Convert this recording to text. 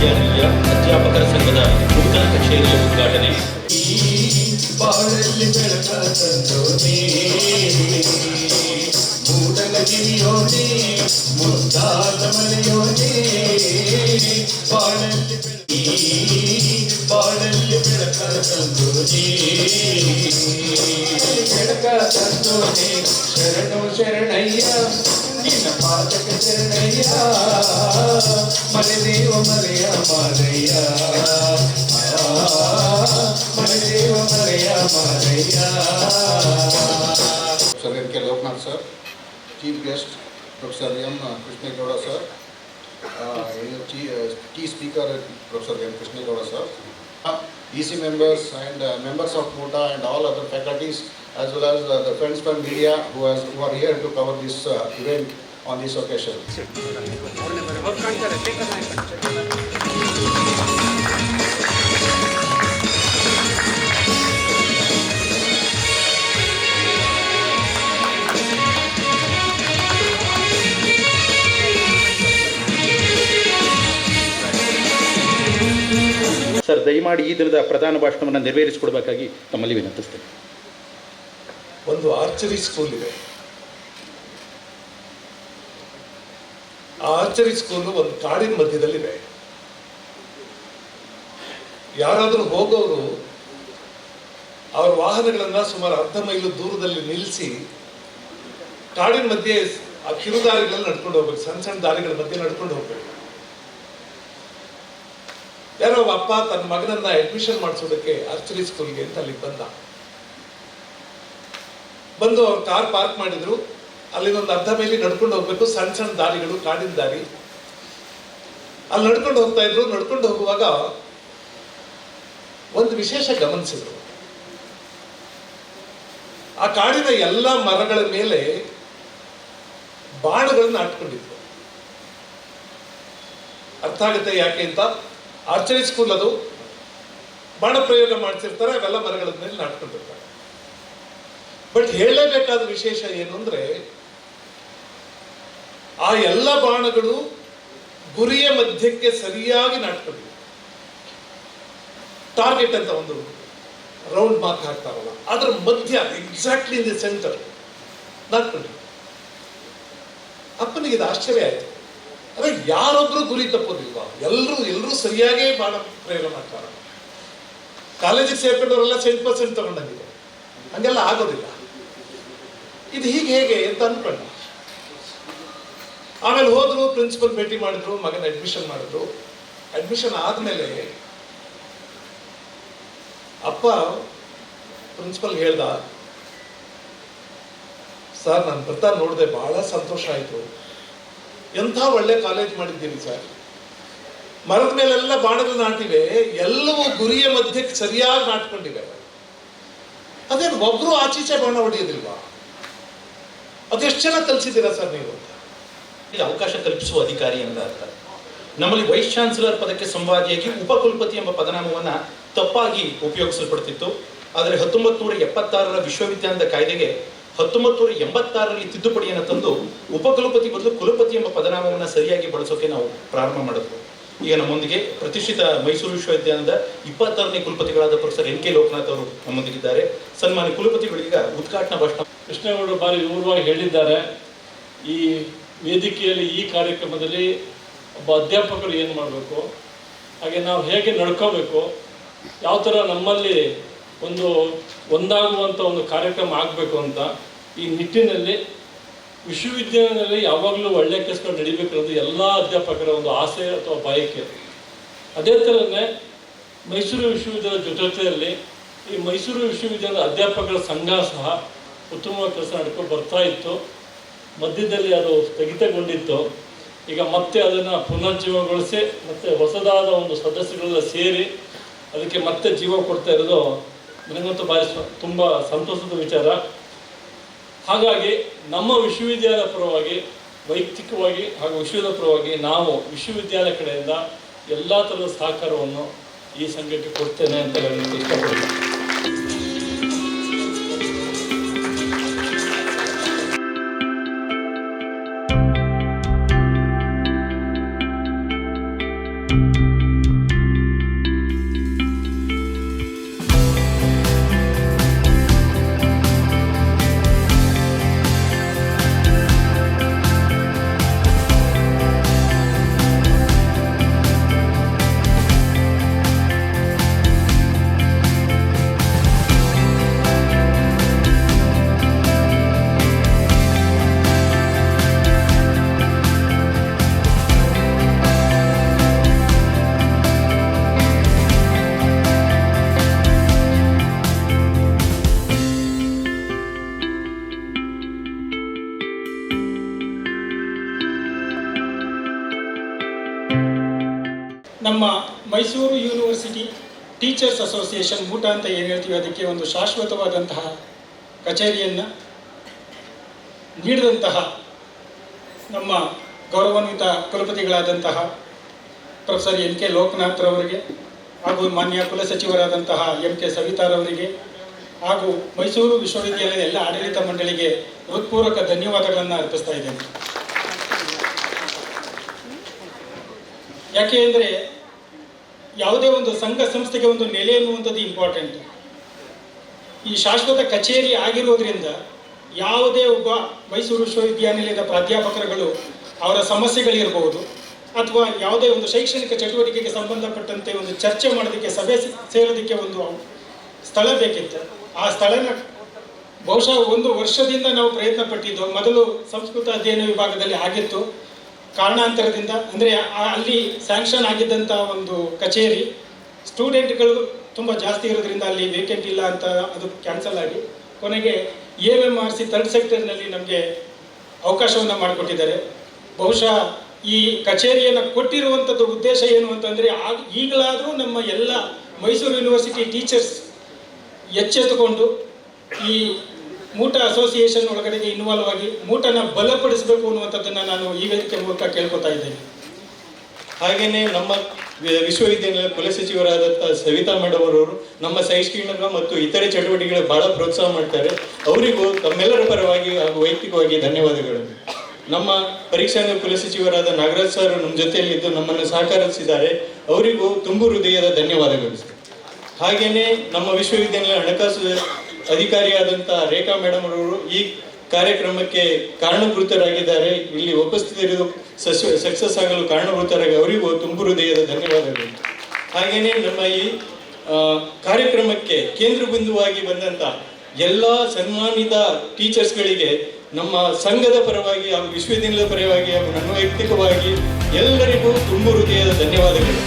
ವಿಶ್ವವಿದ್ಯಾನಿಲಯ ಅಧ್ಯಾಪಕರ ಸಂಘದ ನೂತನ ಕಚೇರಿಯ ಉದ್ಘಾಟನೆ. ಬಾಳಲ್ಲಿ ಬೆಳಕ ತಂದೋನೇ ಮೂಡಲಗಿರಿಯೋನೇ ಮುದ್ದಾದ ಮನೆಯೋನೇ ಬಾಳಲ್ಲಿ ಬೆಳಕ ತಂದೋನೇ ಬೆಳಕ ತಂದೋನೇ ಶರಣು ಶರಣಯ್ಯ ನಿನ್ನ ಪಾದಕ ಶರಣಯ್ಯ ಮರೆದೇವ ಮರೆಯ ಮಾರಯ್ಯ ಮರೆದೇವ ಮರೆಯ ಮಾರಯ್ಯ. Professor N.K. Loknath sir, Chief Guest Professor M. Krishnegowda sir, Key Speaker Professor M. Krishnegowda sir, EC members and members of MOTA and all other faculties, as well as the friends from media who are here to cover this event on this occasion. Sir, ದಯಮಾಡಿ ಈ ದಿನದ ಪ್ರಧಾನ ಭಾಷಣವನ್ನು ನೆರವೇರಿಸಿಕೊಡಬೇಕಾಗಿ ತಮ್ಮಲ್ಲಿ ವಿನಂತಿಸ್ತೇನೆ. ಒಂದು archery school ಇದೆ. ಆ archery school ಒಂದು ಕಾಡಿನ ಮಧ್ಯದಲ್ಲಿದೆ. ಯಾರಾದರೂ ಹೋಗೋರು ಅವರ ವಾಹನಗಳನ್ನ ಸುಮಾರು 10 ಮೈಲು ದೂರದಲ್ಲಿ ನಿಲ್ಲಿಸಿ ಕಾಡಿನ ಮಧ್ಯೆ ಆ ಕಿರುದಾರಿಗಳಲ್ಲಿ ನಡ್ಕೊಂಡು ಹೋಗ್ಬೇಕು. ಸಣ್ಣ ಸಣ್ಣ ದಾರಿಗಳ ಮಧ್ಯೆ ನಡ್ಕೊಂಡು ಹೋಗ್ಬೇಕು. ಯಾರೋ ಒಬ್ಬ ಅಪ್ಪ ತನ್ನ ಮಗನನ್ನ ಅಡ್ಮಿಷನ್ ಮಾಡಿಸೋದಕ್ಕೆ ಆರ್ಚರಿ ಸ್ಕೂಲ್ಗೆ ಅಂತ ಅಲ್ಲಿ ಬಂದು ಅವ್ರು ಕಾರ್ ಪಾರ್ಕ್ ಮಾಡಿದ್ರು. ಅಲ್ಲಿಂದೊಂದು 10 ಮೈಲಿ ನಡ್ಕೊಂಡು ಹೋಗ್ಬೇಕು. ಸಣ್ಣ ಸಣ್ಣ ದಾರಿಗಳು, ಕಾಡಿನ ದಾರಿ. ಅಲ್ಲಿ ನಡ್ಕೊಂಡು ಹೋಗ್ತಾ ಇದ್ರು. ನಡ್ಕೊಂಡು ಹೋಗುವಾಗ ಒಂದು ವಿಶೇಷ ಗಮನಿಸಿದ್ರು. ಆ ಕಾಡಿನ ಎಲ್ಲ ಮರಗಳ ಮೇಲೆ ಬಾಣಗಳನ್ನು ಹಾಟ್ಕೊಂಡಿದ್ರು. ಅರ್ಥ ಆಗುತ್ತೆ ಯಾಕೆ ಅಂತ. ಆರ್ಚರಿ ಸ್ಕೂಲ್ ಅದು. ಬಾಣ ಪ್ರಯೋಗ ಮಾಡ್ತಿರ್ತಾರೆ, ಅವೆಲ್ಲ ಮರಗಳ ಮೇಲೆ ನಾಟ್ಕೊಂಡಿರ್ತಾರೆ. ಬಟ್ ಹೇಳಲೇಬೇಕಾದ ವಿಶೇಷ ಏನು ಅಂದ್ರೆ, ಆ ಎಲ್ಲ ಬಾಣಗಳು ಗುರಿಯ ಮಧ್ಯಕ್ಕೆ ಸರಿಯಾಗಿ ನಾಟ್ಕೊಂಡಿವೆ. ಟಾರ್ಗೆಟ್ ಅಂತ ಒಂದು ರೌಂಡ್ ಮಾರ್ಕ್ ಹಾಕ್ತಾರಲ್ಲ, ಅದರ ಮಧ್ಯ ಎಕ್ಸಾಕ್ಟ್ಲಿ ಇನ್ ದಿ ಸೆಂಟರ್ ನಾಟ್ಕೊಂಡಿವೆ. ಅಪ್ಪನಿಗೆ ಇದು ಆಶ್ಚರ್ಯ ಆಯ್ತು. ಅದೇ ಯಾರೊಬ್ರು ಗುರಿ ತಪ್ಪೋದಿಲ್ವಾ? ಎಲ್ಲರೂ ಸರಿಯಾಗೇ ಬಾಣ ಪ್ರಯೋಗ ಮಾಡ್ತಾರ. ಕಾಲೇಜಿಗೆ ಸೇರ್ಕೊಂಡವರೆಲ್ಲ 100% ತಗೊಂಡಂಗಿದೆ. ಹಂಗೆಲ್ಲ ಆಗೋದಿಲ್ಲ. ಇದು ಹೇಗೆ ಅಂತ ಅನ್ಕೊಂಡ. ಆಮೇಲೆ ಹೋದ್ರು, ಪ್ರಿನ್ಸಿಪಲ್ ಭೇಟಿ ಮಾಡಿದ್ರು, ಮಗನ ಅಡ್ಮಿಷನ್ ಮಾಡಿದ್ರು. ಅಡ್ಮಿಷನ್ ಆದ್ಮೇಲೆ ಅಪ್ಪ ಪ್ರಿನ್ಸಿಪಲ್ ಹೇಳ್ದ, ಸರ್ ನಾನು ಬರ್ತಾ ನೋಡಿದೆ, ಬಹಳ ಸಂತೋಷ ಆಯ್ತು. ಎಂಥ ಒಳ್ಳೆ ಕಾಲೇಜ್ ಮಾಡಿದ್ದೀರಿ ಸರ್. ಮರದ ಮೇಲೆಲ್ಲ ಬಾಣಗಳು ನಾಟಿವೆ, ಎಲ್ಲವೂ ಗುರಿಯ ಮಧ್ಯಕ್ಕೆ ಸರಿಯಾಗಿ ನಾಟ್ಕೊಂಡಿವೆ. ಅದೇನು ಒಬ್ರು ಆಚೀಚೆ ಬಾಣ ಹೊಡೆಯೋದಿಲ್ವಾ? ಅದೆಷ್ಟು ಜನ ಕಲಿಸಿದ್ದೀರಾ ಸರ್ ನೀವು? ಇಲ್ಲಿ ಅವಕಾಶ ಕಲ್ಪಿಸುವ ಅಧಿಕಾರಿ ಎಂದ ಅರ್ಥ. ನಮ್ಮಲ್ಲಿ ವೈಸ್ ಚಾನ್ಸಲರ್ ಪದಕ್ಕೆ ಸಂವಾದಿಯಾಗಿ ಉಪಕುಲಪತಿ ಎಂಬ ಪದನಾಮವನ್ನು ತಪ್ಪಾಗಿ ಉಪಯೋಗಿಸಲ್ಪಡ್ತಿತ್ತು. ಆದರೆ 1976ರ ವಿಶ್ವವಿದ್ಯಾಲಯದ ಕಾಯ್ದೆಗೆ 1986ರಲ್ಲಿ ತಿದ್ದುಪಡಿಯನ್ನು ತಂದು ಉಪಕುಲಪತಿ ಬದಲು ಕುಲಪತಿ ಎಂಬ ಪದನಾಮವನ್ನು ಸರಿಯಾಗಿ ಬಳಸೋಕೆ ನಾವು ಪ್ರಾರಂಭ ಮಾಡಿದ್ವು. ಈಗ ನಮ್ಮೊಂದಿಗೆ ಪ್ರತಿಷ್ಠಿತ ಮೈಸೂರು ವಿಶ್ವವಿದ್ಯಾಲಯದ 26ನೇ ಕುಲಪತಿಗಳಾದ ಪ್ರೊಫೆಸರ್ N.K. ಲೋಕನಾಥ್ ಅವರು ನಮ್ಮೊಂದಿಗಿದ್ದಾರೆ. ಸನ್ಮಾನ್ಯ ಕುಲಪತಿಗಳೀಗ ಉದ್ಘಾಟನಾ ಭಾಷಣ. ಕೃಷ್ಣೇಗೌಡರು ಬಾರಿ ವಿವರವಾಗಿ ಹೇಳಿದ್ದಾರೆ. ಈ ವೇದಿಕೆಯಲ್ಲಿ, ಈ ಕಾರ್ಯಕ್ರಮದಲ್ಲಿ ಒಬ್ಬ ಅಧ್ಯಾಪಕರು ಏನು ಮಾಡಬೇಕು, ಹಾಗೆ ನಾವು ಹೇಗೆ ನಡ್ಕೋಬೇಕು, ಯಾವ ಥರ ನಮ್ಮಲ್ಲಿ ಒಂದಾಗುವಂಥ ಒಂದು ಕಾರ್ಯಕ್ರಮ ಆಗಬೇಕು ಅಂತ ಈ ನಿಟ್ಟಿನಲ್ಲಿ ವಿಶ್ವವಿದ್ಯಾಲಯದಲ್ಲಿ ಯಾವಾಗಲೂ ಒಳ್ಳೆ ಕೆಲಸಗಳು ನಡೀಬೇಕು ಅನ್ನೋದು ಎಲ್ಲ ಅಧ್ಯಾಪಕರ ಒಂದು ಆಸೆ ಅಥವಾ ಬಯಕೆ. ಅದೇ ಥರನೇ ಮೈಸೂರು ವಿಶ್ವವಿದ್ಯಾಲಯದ ಜೊತೆಯಲ್ಲಿ ಈ ಮೈಸೂರು ವಿಶ್ವವಿದ್ಯಾಲಯದ ಅಧ್ಯಾಪಕರ ಸಂಘ ಸಹ ಉತ್ತಮವಾಗಿ ಕೆಲಸ ನಡ್ಕೊಂಡು ಬರ್ತಾ ಇತ್ತು. ಮಧ್ಯದಲ್ಲಿ ಅದು ಸ್ಥಗಿತಗೊಂಡಿತ್ತು. ಈಗ ಮತ್ತೆ ಅದನ್ನು ಪುನರ್ಜೀವಗೊಳಿಸಿ ಮತ್ತೆ ಹೊಸದಾದ ಒಂದು ಸದಸ್ಯಗಳೆಲ್ಲ ಸೇರಿ ಅದಕ್ಕೆ ಮತ್ತೆ ಜೀವ ಕೊಡ್ತಾ ಇರೋದು ನನಗಂತೂ ಭಾರಿ ತುಂಬ ಸಂತೋಷದ ವಿಚಾರ. ಹಾಗಾಗಿ ನಮ್ಮ ವಿಶ್ವವಿದ್ಯಾಲಯ ಪರವಾಗಿ, ವೈಯಕ್ತಿಕವಾಗಿ ಹಾಗೂ ವಿಶ್ವದ ಪರವಾಗಿ ನಾವು ವಿಶ್ವವಿದ್ಯಾಲಯ ಕಡೆಯಿಂದ ಎಲ್ಲ ಥರದ ಸಹಕಾರವನ್ನು ಈ ಸಂಘಕ್ಕೆ ಕೊಡ್ತೇನೆ ಅಂತ ಹೇಳಲಿಕ್ಕೆ ಇಷ್ಟಪಡ್ತೀನಿ. ನಮ್ಮ ಮೈಸೂರು ಯೂನಿವರ್ಸಿಟಿ ಟೀಚರ್ಸ್ ಅಸೋಸಿಯೇಷನ್ ಮೂಟ ಅಂತ ಏನು ಹೇಳ್ತೀವಿ, ಅದಕ್ಕೆ ಒಂದು ಶಾಶ್ವತವಾದಂತಹ ಕಚೇರಿಯನ್ನು ನೀಡಿದಂತಹ ನಮ್ಮ ಗೌರವಾನ್ವಿತ ಕುಲಪತಿಗಳಾದಂತಹ ಪ್ರೊಫೆಸರ್ ಎನ್.ಕೆ. ಲೋಕನಾಥ್ರವರಿಗೆ ಹಾಗೂ ಮಾನ್ಯ ಕುಲಸಚಿವರಾದಂತಹ ಎಂ.ಕೆ. ಸವಿತಾರವರಿಗೆ ಹಾಗೂ ಮೈಸೂರು ವಿಶ್ವವಿದ್ಯಾಲಯದ ಎಲ್ಲ ಆಡಳಿತ ಮಂಡಳಿಗೆ ಹೃತ್ಪೂರ್ವಕ ಧನ್ಯವಾದಗಳನ್ನು ಅರ್ಪಿಸ್ತಾ ಇದ್ದೇನೆ. ಯಾಕೆ ಅಂದರೆ ಯಾವುದೇ ಒಂದು ಸಂಘ ಸಂಸ್ಥೆಗೆ ಒಂದು ನೆಲೆ ಎನ್ನುವಂಥದ್ದು ಇಂಪಾರ್ಟೆಂಟ್. ಈ ಶಾಶ್ವತ ಕಚೇರಿ ಆಗಿರೋದ್ರಿಂದ ಯಾವುದೇ ಒಬ್ಬ ಮೈಸೂರು ವಿಶ್ವವಿದ್ಯಾನಿಲಯದ ಪ್ರಾಧ್ಯಾಪಕರುಗಳು ಅವರ ಸಮಸ್ಯೆಗಳಿರ್ಬೋದು ಅಥವಾ ಯಾವುದೇ ಒಂದು ಶೈಕ್ಷಣಿಕ ಚಟುವಟಿಕೆಗೆ ಸಂಬಂಧಪಟ್ಟಂತೆ ಒಂದು ಚರ್ಚೆ ಮಾಡೋದಕ್ಕೆ, ಸಭೆ ಸೇರೋದಕ್ಕೆ ಒಂದು ಸ್ಥಳ ಬೇಕಿತ್ತು. ಆ ಸ್ಥಳನ ಬಹುಶಃ 1 ವರ್ಷದಿಂದ ನಾವು ಪ್ರಯತ್ನ ಪಟ್ಟಿದ್ದು. ಮೊದಲು ಸಂಸ್ಕೃತ ಅಧ್ಯಯನ ವಿಭಾಗದಲ್ಲಿ ಆಗಿತ್ತು, ಕಾರಣಾಂತರದಿಂದ ಅಂದರೆ ಅಲ್ಲಿ ಸ್ಯಾಂಕ್ಷನ್ ಆಗಿದ್ದಂಥ ಒಂದು ಕಚೇರಿ ಸ್ಟೂಡೆಂಟ್ಗಳು ತುಂಬ ಜಾಸ್ತಿ ಇರೋದ್ರಿಂದ ಅಲ್ಲಿ ವೇಕೆಂಟ್ ಇಲ್ಲ ಅಂತ ಅದು ಕ್ಯಾನ್ಸಲ್ ಆಗಿ ಕೊನೆಗೆ AMMRC 3rd ಸೆಕ್ಟರ್ನಲ್ಲಿ ನಮಗೆ ಅವಕಾಶವನ್ನು ಮಾಡಿಕೊಟ್ಟಿದ್ದಾರೆ. ಬಹುಶಃ ಈ ಕಚೇರಿಯನ್ನು ಕೊಟ್ಟಿರುವಂಥದ್ದು ಉದ್ದೇಶ ಏನು ಅಂತಂದರೆ, ಈಗಲಾದರೂ ನಮ್ಮ ಎಲ್ಲ ಮೈಸೂರು ಯೂನಿವರ್ಸಿಟಿ ಟೀಚರ್ಸ್ ಎಚ್ಚೆತ್ತುಕೊಂಡು ಈ ಮೂಟ ಅಸೋಸಿಯೇಷನ್ ಒಳಗಡೆಗೆ ಇನ್ವಾಲ್ವ್ ಆಗಿ ಮೂಟನ ಬಲಪಡಿಸಬೇಕು ಅನ್ನುವಂಥದ್ದನ್ನು ನಾನು ಈ ವೇದಿಕೆ ಮೂಲಕ ಕೇಳ್ಕೊತಾ ಇದ್ದೇನೆ. ಹಾಗೆಯೇ ನಮ್ಮ ವಿಶ್ವವಿದ್ಯಾನಿಲಯ ಕುಲಸಚಿವರಾದಂಥ ಸವಿತಾ ಮೇಡಮ್ ಅವರು ನಮ್ಮ ಶೈಕ್ಷಣಿಕ ಮತ್ತು ಇತರೆ ಚಟುವಟಿಕೆಗಳು ಬಹಳ ಪ್ರೋತ್ಸಾಹ ಮಾಡ್ತಾರೆ. ಅವರಿಗೂ ತಮ್ಮೆಲ್ಲರ ಪರವಾಗಿ ಹಾಗೂ ವೈಯಕ್ತಿಕವಾಗಿ ಧನ್ಯವಾದಗಳು. ನಮ್ಮ ಪರೀಕ್ಷಾ ಕುಲಸಚಿವರಾದ ನಾಗರಾಜ್ ಸರ್ ನಮ್ಮ ಜೊತೆಯಲ್ಲಿದ್ದು ನಮ್ಮನ್ನು ಸಹಕರಿಸಿದ್ದಾರೆ. ಅವರಿಗೂ ತುಂಬು ಹೃದಯದ ಧನ್ಯವಾದಗಳು. ಹಾಗೆಯೇ ನಮ್ಮ ವಿಶ್ವವಿದ್ಯಾನಿಲಯ ಹಣಕಾಸು ಅಧಿಕಾರಿಯಾದಂಥ ರೇಖಾ ಮೇಡಮ್ ಅವರು ಈ ಕಾರ್ಯಕ್ರಮಕ್ಕೆ ಕಾರಣಭೂತರಾಗಿದ್ದಾರೆ. ಇಲ್ಲಿ ಉಪಸ್ಥಿತರಿದ್ದು ಸಕ್ಸಸ್ ಆಗಲು ಕಾರಣಭೂತರಾಗಿ ಅವರಿಗೂ ತುಂಬು ಹೃದಯದ ಧನ್ಯವಾದಗಳು. ಹಾಗೆಯೇ ನಮ್ಮ ಈ ಕಾರ್ಯಕ್ರಮಕ್ಕೆ ಕೇಂದ್ರ ಬಿಂದುವಾಗಿ ಬಂದಂಥ ಎಲ್ಲ ಸನ್ಮಾನಿತ ಟೀಚರ್ಸ್ಗಳಿಗೆ ನಮ್ಮ ಸಂಘದ ಪರವಾಗಿ ಹಾಗೂ ವಿಶ್ವವಿದ್ಯಾನಿಲಯದ ಪರವಾಗಿ ಹಾಗೂ ನನ್ನ ವೈಯಕ್ತಿಕವಾಗಿ ಎಲ್ಲರಿಗೂ ತುಂಬು ಹೃದಯದ ಧನ್ಯವಾದಗಳು.